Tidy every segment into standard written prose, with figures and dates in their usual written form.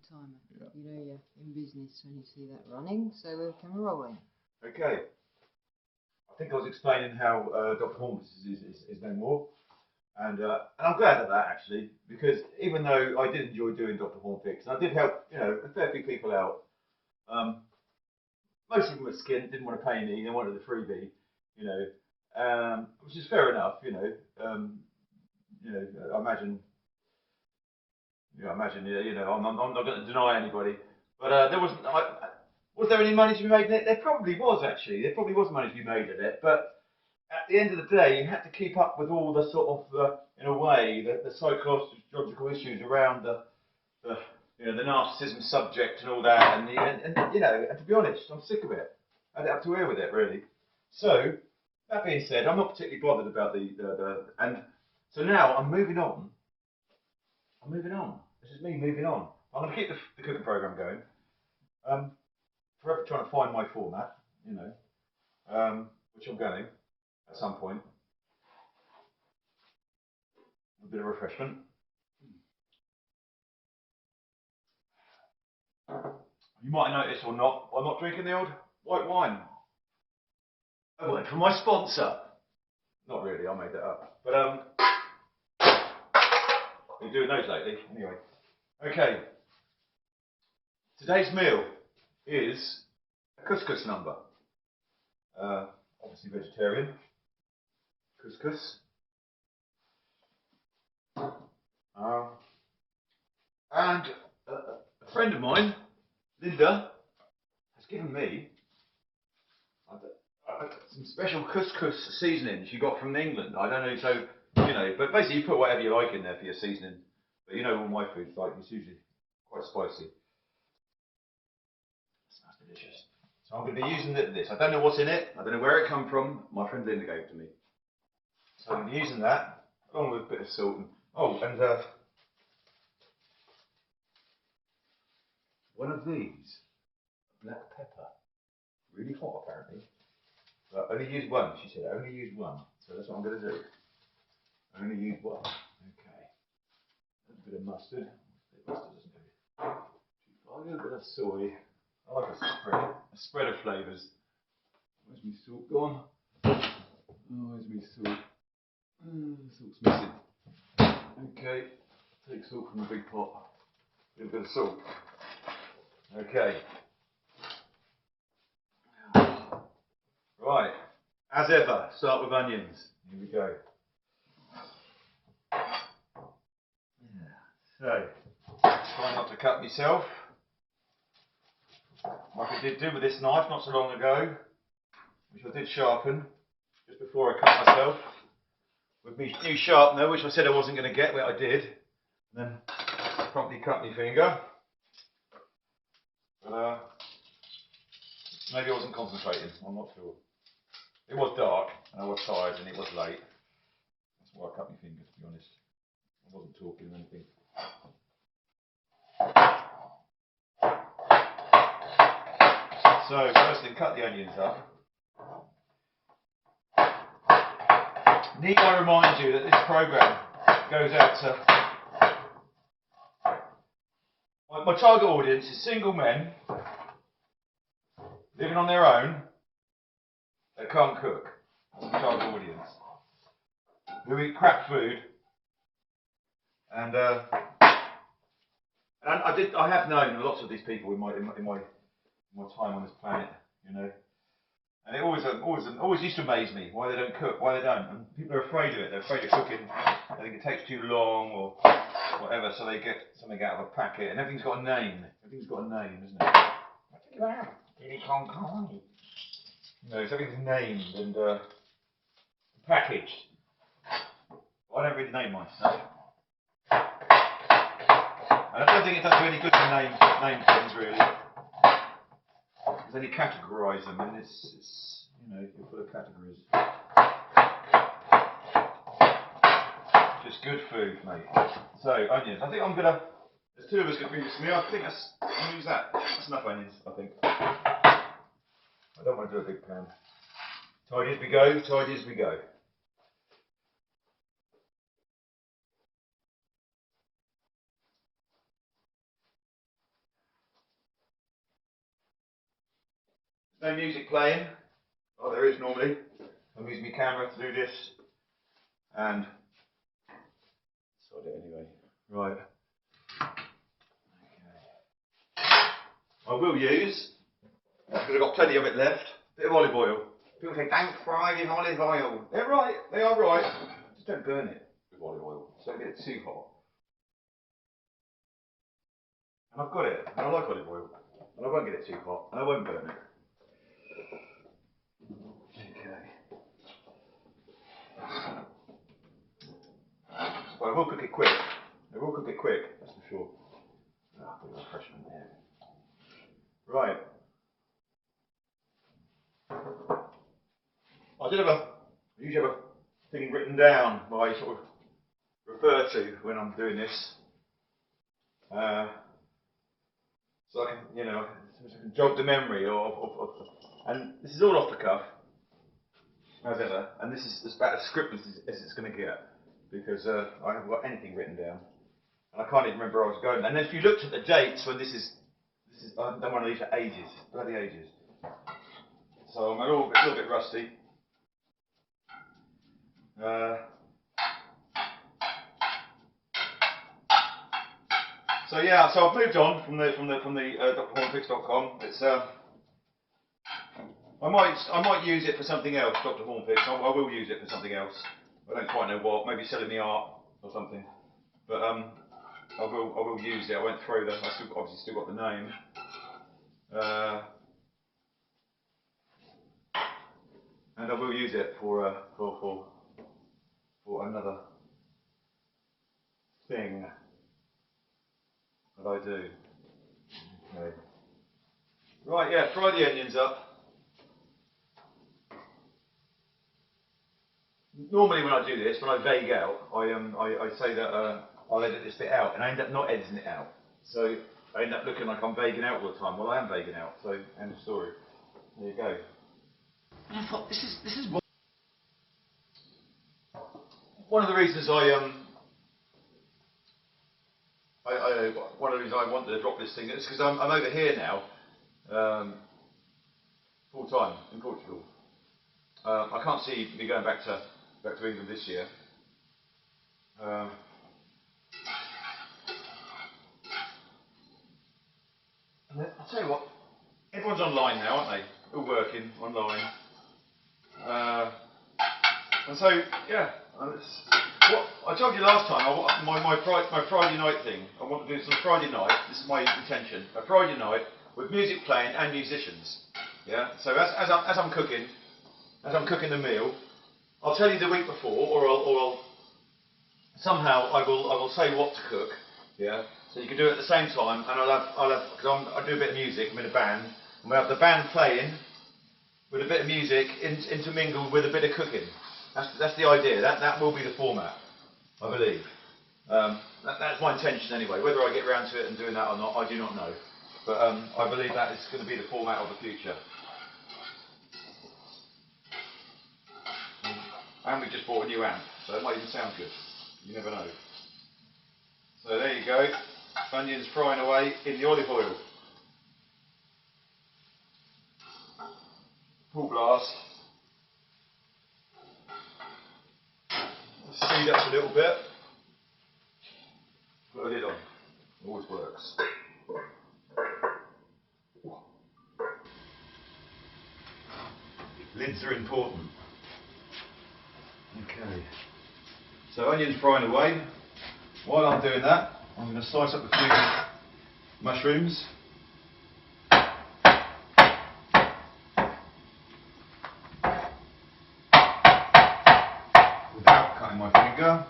timer. Yeah. You know you're in business when you see that running, so we're camera rolling. Okay. I think I was explaining how Dr. Horn's is no more. And I'm glad of that actually, because even though I did enjoy doing Dr. Horn Fix, and I did help, you know, a fair few people out. Most of them were skint, didn't want to pay me, they wanted the freebie, you know, which is fair enough, you know. I imagine, you know, I'm not going to deny anybody, but there wasn't. Was there any money to be made in it? There probably was actually. There probably was money to be made in it, but at the end of the day, you had to keep up with all the sort of, in a way, the psychological issues around the you know, the narcissism subject and all that, and you know, and to be honest, I'm sick of it. I had it up to here with it, really. So that being said, I'm not particularly bothered about and so now I'm moving on. This is me moving on. I'm going to keep the cooking program going. Forever trying to find my format, you know, which I'm going at some point. A bit of refreshment. You might notice or not, I'm not drinking the old white wine. I went from my sponsor. Not really, I made that up. But been doing those lately. Anyway, okay. Today's meal is a couscous number. Obviously vegetarian. Couscous. And a friend of mine, Linda, has given me some special couscous seasoning she got from England. I don't know, so, you know, but basically you put whatever you like in there for your seasoning. But you know all my food's like, it's usually quite spicy. It smells delicious. So I'm going to be using this. I don't know what's in it. I don't know where it come from. My friend Linda gave it to me. So I'm going to be using that, along with a bit of salt. And, one of these, black pepper. Really hot apparently. But only use one, she said. Only use one. So that's what I'm going to do. Only use one. Okay. A bit of mustard. Mustard doesn't do it. A little bit of soy. I like a spread of flavours. Where's my salt gone? Oh, where's my salt? Salt's missing. Okay. Take salt from the big pot. A little bit of salt. Okay. Right. As ever, start with onions. Here we go. So, try not to cut myself, like I did do with this knife not so long ago, which I did sharpen just before I cut myself with my new sharpener, which I said I wasn't going to get, but I did, and then promptly cut my finger. But maybe I wasn't concentrating, I'm not sure. It was dark, and I was tired, and it was late. That's why I cut my finger, to be honest. I wasn't talking or anything. So, first thing, cut the onions up. Need I remind you that this program goes out to... My target audience is single men living on their own that can't cook. That's my target audience. Who eat crap food. And I have known lots of these people in my time on this planet, you know, and it always used to amaze me why they don't cook, why they don't. And people are afraid of it. They're afraid of cooking. They think it takes too long or whatever, so they get something out of a packet. And everything's got a name. Everything's got a name, isn't it? What's it about? You know, so everything's named and packaged. I don't really name mine. No. And I don't think it does do any good to name things really. Because then you categorise them, and it's you know, you're full of categories. Just good food, mate. So onions. I think I'm gonna. There's two of us going to bring this to me. I think I'm gonna use that. That's enough onions. I think. I don't want to do a big pan. Tidy as we go. Tidy as we go. No music playing. Oh, there is normally. I'm using my camera to do this. And sod it anyway. Right. Okay. I will use, because I've got plenty of it left, a bit of olive oil. People say, don't fry it in olive oil. They're right, they are right. Just don't burn it with olive oil. Just don't get it too hot. And I've got it, and I like olive oil. And I won't get it too hot, and I won't burn it. Okay. But I will cook it quick. I will cook it quick, that's for sure. Ah, put a refreshment there. Right. I usually have a thing written down that I sort of refer to when I'm doing this. So I can, you know, I can jog the memory and this is all off the cuff, as ever, and this is about as scriptless as it's going to get, because I haven't got anything written down, and I can't even remember where I was going. And if you looked at the dates when this is I've done one of these for ages, bloody ages. So I'm a little bit rusty. So yeah, so I've moved on from the drhornfix.com. It's I might use it for something else, Dr. Hornfix. I will use it for something else. I don't quite know what. Maybe selling me art or something. But I will use it. I went through that. I obviously still got the name. And I will use it for another thing that I do. Okay. Right, yeah, fry the onions up. Normally when I do this, when I vague out, I say that I'll edit this bit out, and I end up not editing it out. So I end up looking like I'm vaguing out all the time. Well, I am vaguing out, so end of story. There you go. And I thought, this is one of the reasons one of the reasons I wanted to drop this thing is because I'm over here now, full time in Portugal. I can't see me going back to England this year. I'll tell you what, everyone's online now, aren't they? All working online. And so, yeah, what I told you last time, my Friday night thing, I want to do some Friday night, this is my intention, a Friday night with music playing and musicians. Yeah, so as I'm cooking the meal, I'll tell you the week before, or I'll somehow I will say what to cook. Yeah, so you can do it at the same time, and I'll have because I do a bit of music. I'm in a band, and we have the band playing with a bit of music intermingled with a bit of cooking. That's the idea. That will be the format, I believe. That's my intention anyway. Whether I get around to it and doing that or not, I do not know. But I believe that is going to be the format of the future. And we just bought a new amp, so it might even sound good. You never know. So there you go. Onions frying away in the olive oil. Full blast. Speed up a little bit. Put a lid on. Always works. Lids are important. Okay. So onions frying away. While I'm doing that, I'm going to slice up a few mushrooms. Without cutting my finger.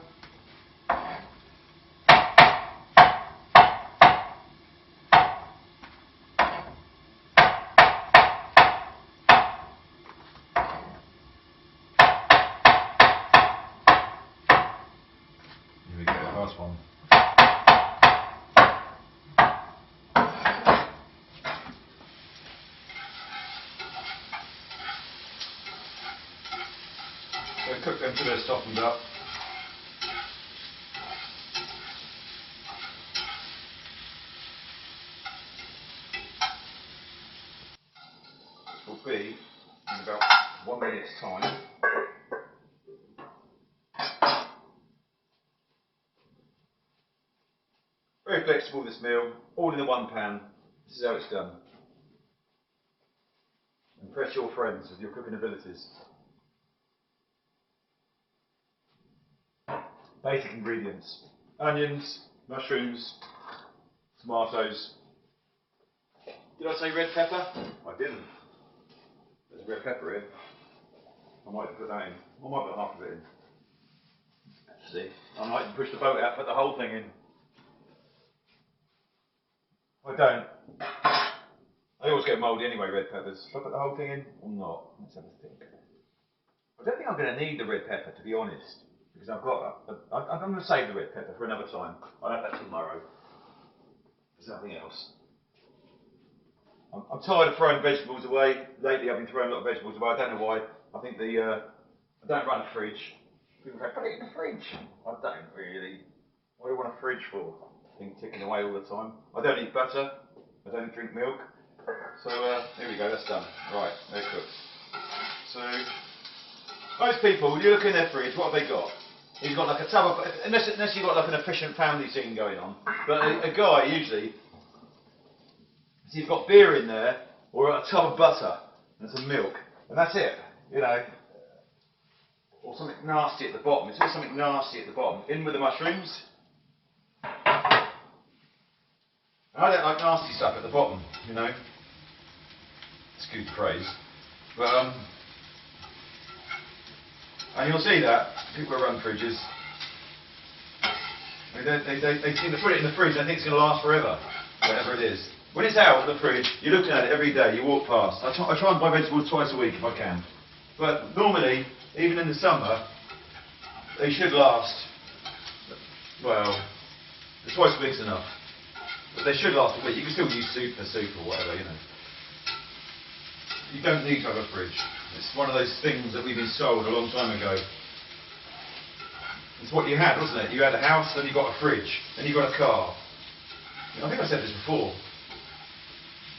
Here we go, last one. So cook them till they're softened up. be in about 1 minute's time. Very flexible, this meal, all in the one pan. This is how it's done. Impress your friends with your cooking abilities. Basic ingredients: onions, mushrooms, tomatoes. Did I say red pepper? I didn't. There's red pepper here. I might have put that in. I might put half of it in. See, I might push the boat out, put the whole thing in. I don't. They always get mouldy anyway, red peppers. Should I put the whole thing in or not? Let's have a think. I don't think I'm going to need the red pepper, to be honest, because I've got. I'm going to save the red pepper for another time. I'll have that tomorrow. There's nothing else. I'm tired of throwing vegetables away. Lately, I've been throwing a lot of vegetables away. I don't know why. I think I don't run a fridge. People say, put it in the fridge. I don't really. What do I want a fridge for? Thing ticking away all the time. I don't eat butter. I don't drink milk. So here we go. That's done. Right, they're cooked. So most people, when you look in their fridge, what have they got? You've got like a tub of, unless you've got like an efficient family scene going on. But a guy usually, so you've got beer in there, or a tub of butter and some milk, and that's it. You know, or something nasty at the bottom. It's always something nasty at the bottom. In with the mushrooms. I don't like nasty stuff at the bottom, you know. Excuse the phrase. But and you'll see that people who run fridges, they seem to put it in the fridge and they think it's going to last forever, whatever it is. When it's out of the fridge, you're looking at it every day, you walk past. I try and buy vegetables twice a week if I can. But normally, even in the summer, they should last, well, twice a week's enough. But they should last a week. You can still use soup for soup or whatever, you know. You don't need to have a fridge. It's one of those things that we've been sold a long time ago. It's what you had, wasn't it? You had a house, then you got a fridge, then you got a car. I think I said this before.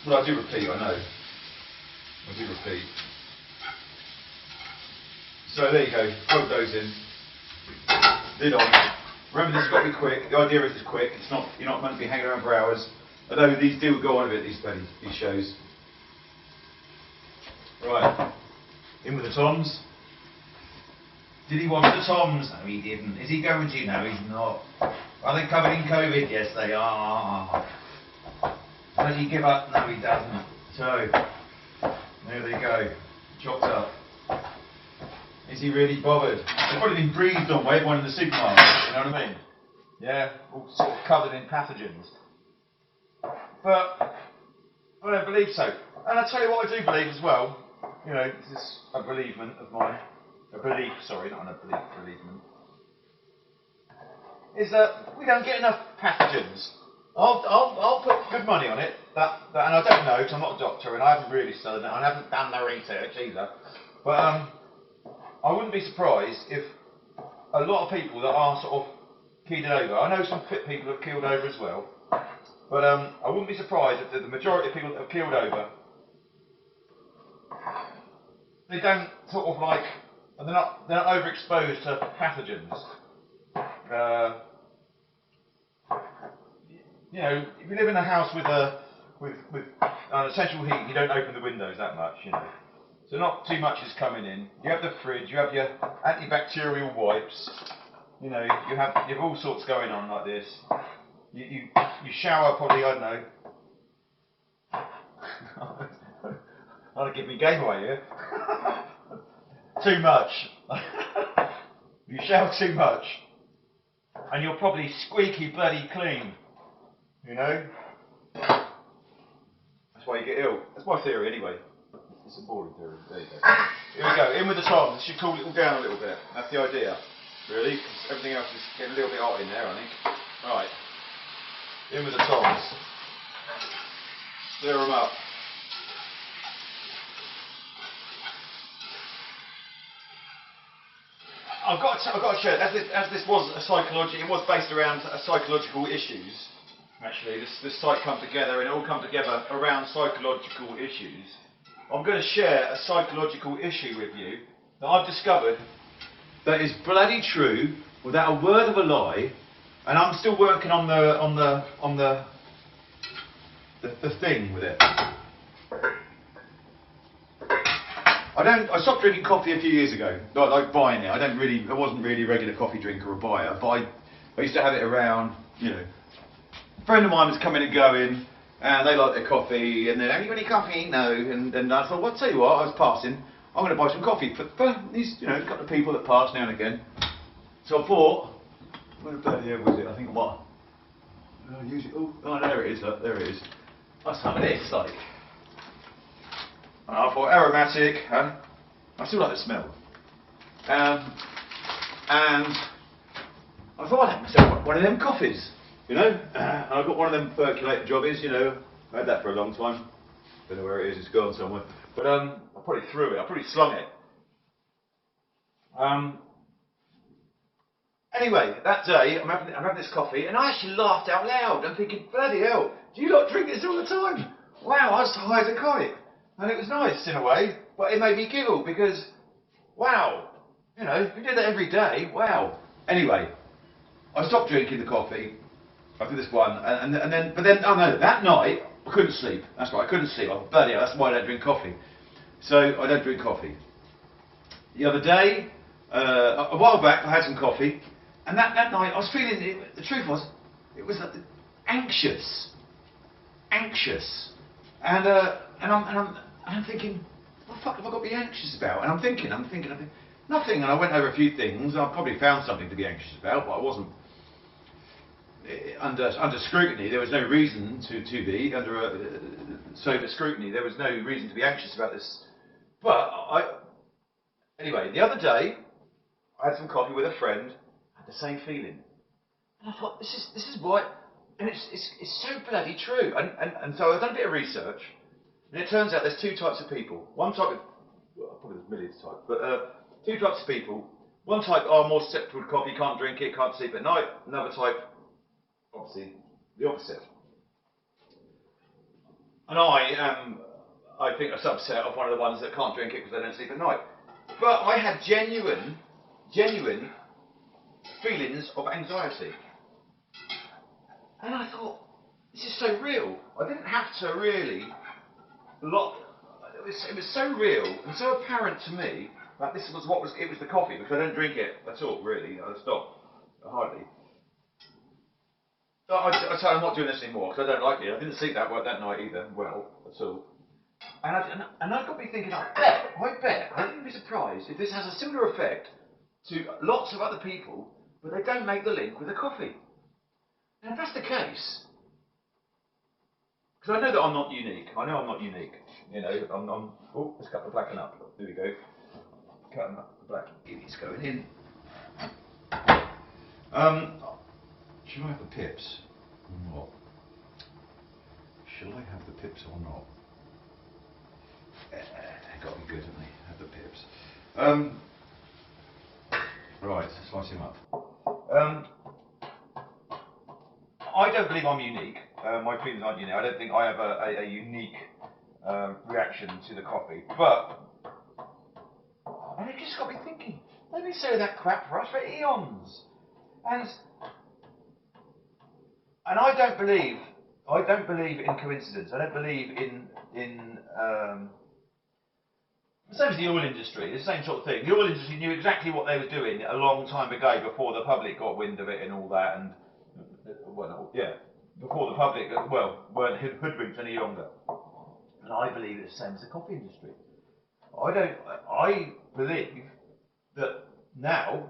Well, I do repeat, I know. I do repeat. So there you go, plug those in. Lid on. Remember, this has got to be quick. The idea is it's quick. It's not. You're not meant to be hanging around for hours. Although these do go on a bit. These shows. Right. In with the toms. Did he want the toms? No, he didn't. Is he going to? No, he's not. Are they covered in COVID? Yes, they are. Does he give up? No, he doesn't. So there they go. Chopped up. Is he really bothered? They've probably been breathed on by everyone in the supermarket, you know what I mean? Yeah, all sort of covered in pathogens. But I don't believe so. And I'll tell you what I do believe as well, you know, this is a bereavement of mine. A belief, sorry, not a bereavement. Is that we don't get enough pathogens. I'll put good money on it, that and I don't know, because I'm not a doctor and I haven't really studied it, I haven't done the research either. But I wouldn't be surprised if a lot of people that are sort of keeled over, I know some fit people have keeled over as well, but I wouldn't be surprised if the majority of people that have keeled over, they don't sort of like, they're not overexposed to pathogens. You know, if you live in a house with essential heat, you don't open the windows that much, you know. So not too much is coming in. You have the fridge, you have your antibacterial wipes, you know, you have all sorts going on like this. You shower probably, I don't know. That'll give me game away here. Too much. You shower too much. And you're probably squeaky bloody clean. You know? That's why you get ill. That's my theory anyway. It's a boring theory. There you go. Here we go. In with the toms. Should cool it all down a little bit. That's the idea. Really? Because everything else is getting a little bit hot in there, I think. Right. In with the toms. Stir them up. I've got to share, as this was it was based around psychological issues. Actually, this site come together, and it all come together around psychological issues. I'm going to share a psychological issue with you that I've discovered that is bloody true without a word of a lie, and I'm still working on the thing with it. I stopped drinking coffee a few years ago, like buying it. I wasn't really a regular coffee drinker or buyer, but I used to have it around, you know. A friend of mine was coming and going, and they liked their coffee, and then, have you got any coffee? No. And I thought, well, I'll tell you what, I was passing, I'm going to buy some coffee for these, you know, a couple of people that pass now and again. So I bought, where the bloody hell was it? I think what? Oh, there it is, look, there it is. That's some of this, like. And I thought, aromatic, and I still like the smell. And I thought, I'd have myself one of them coffees, you know. And I got one of them percolator jobbies, you know. I had that for a long time. Don't know where it is, it's gone somewhere. But I probably threw it, I probably slung it. Anyway, that day, I'm having this coffee, and I actually laughed out loud. I'm thinking, bloody hell, do you lot drink this all the time? Wow, I was high as a kite. And it was nice in a way, but it made me giggle because, wow, you know, if you did that every day, wow. Anyway, I stopped drinking the coffee after this one, but then, oh no, that night, I couldn't sleep. That's right, I couldn't sleep. Oh, bloody hell, that's why I don't drink coffee. So, I don't drink coffee. The other day, a while back, I had some coffee, and that night, I was feeling, the truth was, it was anxious. And I'm thinking, what the fuck have I got to be anxious about? And I'm thinking, nothing. And I went over a few things. I probably found something to be anxious about, but I wasn't under scrutiny. There was no reason to be under sober scrutiny. There was no reason to be anxious about this. But anyway, the other day, I had some coffee with a friend. I had the same feeling, and I thought, this is why. And it's so bloody true. And so I've done a bit of research, and it turns out there's two types of people. One type of, well, probably there's millions of types, but two types of people. One type are more susceptible to coffee, can't drink it, can't sleep at night. Another type, obviously, the opposite. And I think, a subset of one of the ones that can't drink it because they don't sleep at night. But I had genuine feelings of anxiety. And I thought, this is so real. I didn't have to really it was so real and so apparent to me that it was the coffee, because I don't drink it at all, really. I stopped, hardly. So I said, I'm not doing this anymore because I don't like it. I didn't sleep that night either, well, at all. And I got me thinking, I bet, I wouldn't be surprised if this has a similar effect to lots of other people, but they don't make the link with the coffee. And if that's the case, because I know that I'm not unique. I know I'm not unique. You know, oh, let's cut the blacken up. There we go. Cutting up the black. It's going in. Should I have the pips or not? Shall I have the pips or not? They've got to be good, haven't they? Have the pips. Right, slice him up. I don't believe I'm unique. My feelings aren't unique. I don't think I have a unique reaction to the coffee. But it just got me thinking. They've been saying that crap for us for eons, and I don't believe in coincidence. I don't believe in the same as the oil industry. It's the same sort of thing. The oil industry knew exactly what they were doing a long time ago before the public got wind of it and all that. And before the public, weren't hoodwinked any longer. And I believe it's the same as the coffee industry. I believe that now,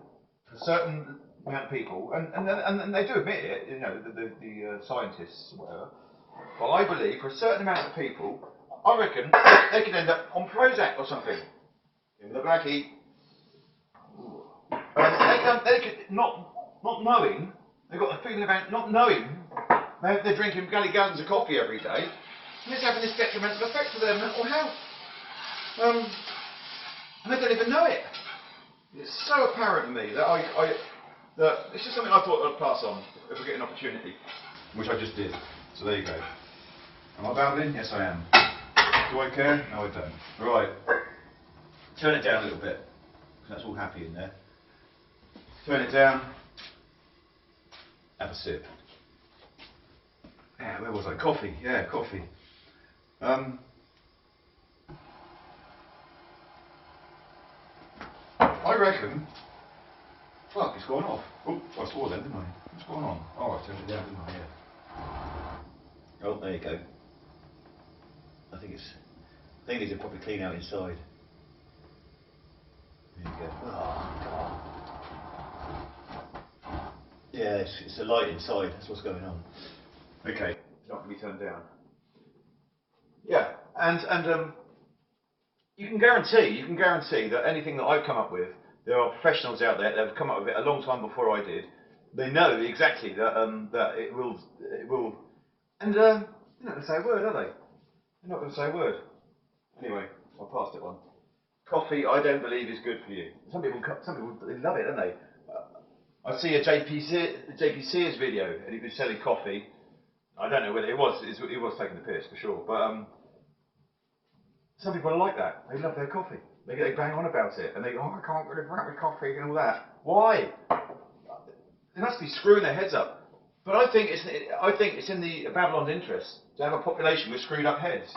for certain amount of people, and they do admit it, you know, the scientists or whatever, but I believe for a certain amount of people, I reckon they could end up on Prozac or something. In the blackie. They could, not knowing, they've got a feeling about not knowing, they're drinking gallons of coffee every day, and it's having this detrimental effect to their mental health. And they don't even know it. It's so apparent to me that that this is something I thought I'd pass on if we get an opportunity, which I just did. So there you go. Am I babbling? Yes, I am. Do I care? No, I don't. Right. Turn it down a little bit. That's all happy in there. Turn it down. Have a sip. Yeah, where was I? Coffee. Yeah, coffee. I reckon. Fuck, it's gone off. Oh, I swore then, didn't I? What's going on? Oh, I turned it down, didn't I? Yeah. Oh, there you go. I think it needs to probably clean out inside. There you go. Oh, God. Yeah, it's the light inside. That's what's going on. Okay, it's not going to be turned down. Yeah, and you can guarantee that anything that I've come up with, there are professionals out there that have come up with it a long time before I did. They know exactly that that it will, and they're not going to say a word, are they? They're not going to say a word. Anyway, I'll pass it on. Coffee, I don't believe is good for you. Some people they love it, don't they? I see a JP Sears video, and he was selling coffee. I don't know whether it was taking the piss for sure, but some people are like that. They love their coffee. They bang on about it, and they go, "Oh, I can't live without my coffee," and all that. Why? They must be screwing their heads up. But I think it's in the Babylon's interest to have a population with screwed up heads.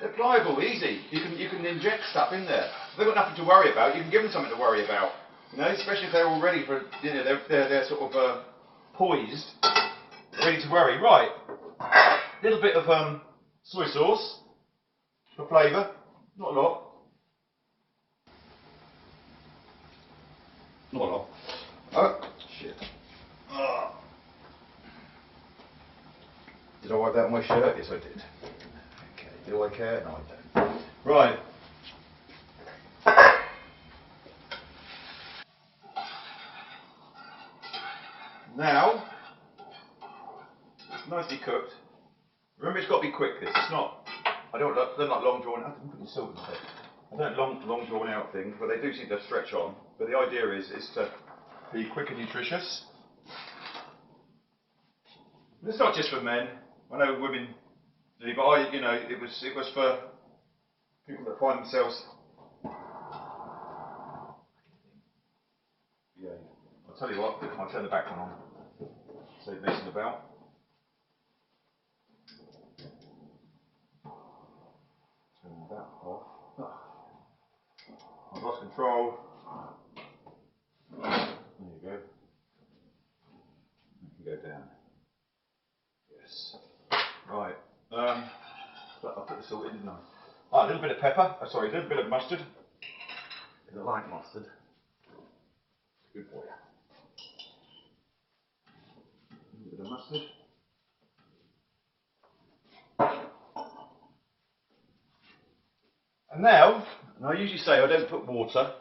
They're pliable, easy. You can inject stuff in there. If they've got nothing to worry about, you can give them something to worry about. You know, especially if they're all ready for, you know, they're sort of poised, ready to worry. Right, a little bit of soy sauce for flavour, not a lot. Not a lot. Oh, shit. Oh. Did I wipe that on my shirt? Yes, I did. Okay, do I care? No, I don't. Right. Now, it's nicely cooked. Remember, it's got to be quick. This. It's not. I don't like long drawn. I didn't put your salt in there. I don't long drawn out things, but they do seem to stretch on. But the idea is to be quick and nutritious. It's not just for men. I know women do, but it was for people that find themselves. Yeah. I'll tell you what. I'll turn the back one on. Save messing about. Turn that off. I've lost control. There you go. You can go down. Yes. Right. But I put the salt in, didn't I? A little bit of pepper. Sorry, a little bit of mustard. I like mustard. Good boy. A little bit of mustard. And now, I usually say I don't put water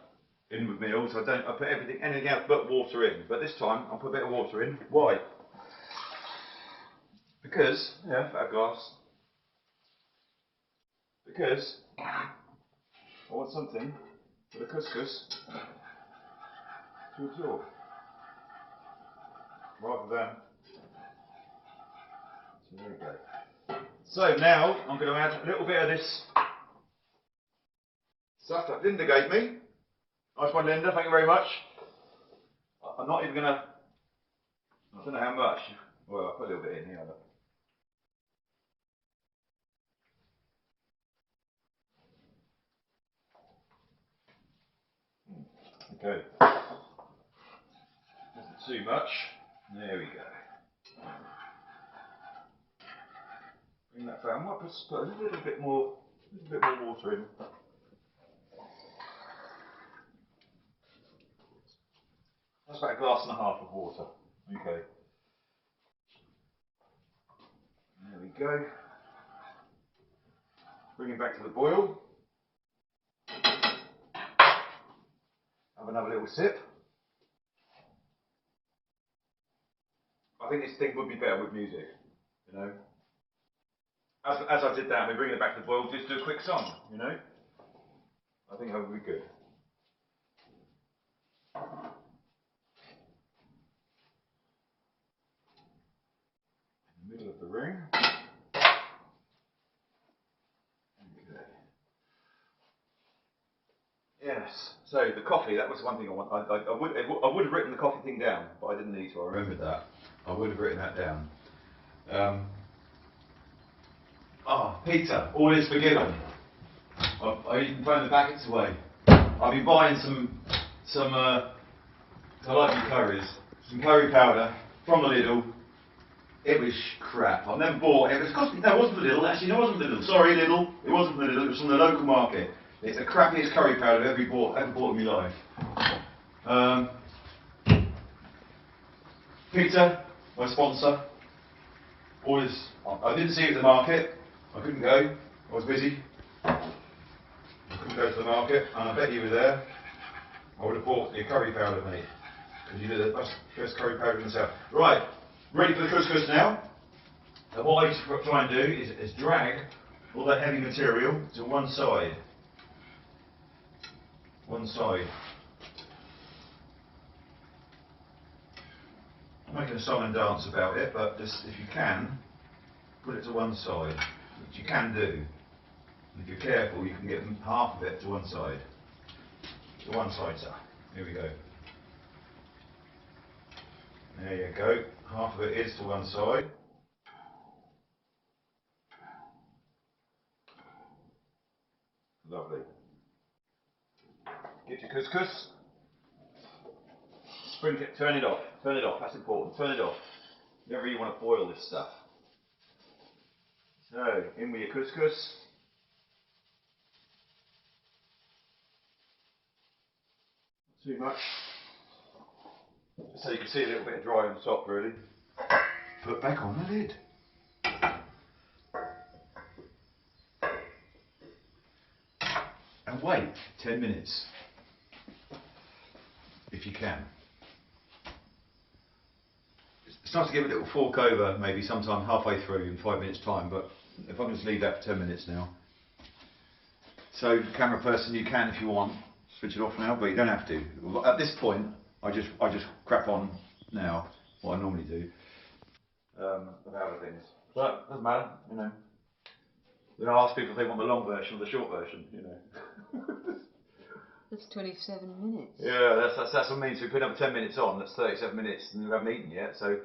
in with meals. I put anything else but water in. But this time, I'll put a bit of water in. Why? Because, yeah, about a glass. Because I want something for the couscous to absorb, rather than. So there you go. So now I'm going to add a little bit of this stuff that Linda gave me. Nice one, Linda. Thank you very much. I'm not even going to. I don't know how much. Well, I'll put a little bit in here. Look. Okay. Isn't too much. There we go. Bring that down. I might put a little bit more water in. That's about a glass and a half of water. Okay. There we go. Bring it back to the boil. Have another little sip. I think this thing would be better with music, you know. As I did that, we're bringing it back to the boil, just do a quick song, you know. I think that would be good. In the middle of the ring. Yes. So the coffee, that was one thing I want. I would have written the coffee thing down, but I didn't need to. I remembered that. I would have written that down. Peter, all is forgiven. I even thrown the packets away. I've been buying some I like my curries, some curry powder from the Lidl. It was crap. I've never bought it. It wasn't the Lidl. Actually, no, it wasn't the Lidl. Sorry, Lidl. It wasn't the Lidl. It was from the local market. It's the crappiest curry powder I've ever bought in my life. Peter, my sponsor. I didn't see it at the market. I couldn't go. I was busy. I couldn't go to the market, and I bet you were there. I would have bought your curry powder, mate, because you did the best curry powder in the south. Right, ready for the couscous now. And what I try and do is drag all that heavy material to one side. One side. I'm making a song and dance about it, but just if you can, put it to one side, which you can do. And if you're careful, you can get half of it to one side. To one side, sir. Here we go. There you go. Half of it is to one side. Lovely. Get your couscous. Sprinkle it, turn it off. Turn it off, that's important. Turn it off. You don't really want to boil this stuff. So, in with your couscous. Not too much. So you can see a little bit of dry on the top, really. Put back on the lid. And wait 10 minutes. If you can. It's nice to give it a little fork over, maybe sometime halfway through in 5 minutes time, but if I can just leave that for 10 minutes now. So, camera person, you can if you want, switch it off now, but you don't have to. At this point, I just crap on now, what I normally do, about other things. But it doesn't matter, you know. Then I ask people if they want the long version or the short version, you know. That's 27 minutes. Yeah, that's what I mean. So we put up 10 minutes on, that's 37 minutes, and we haven't eaten yet, so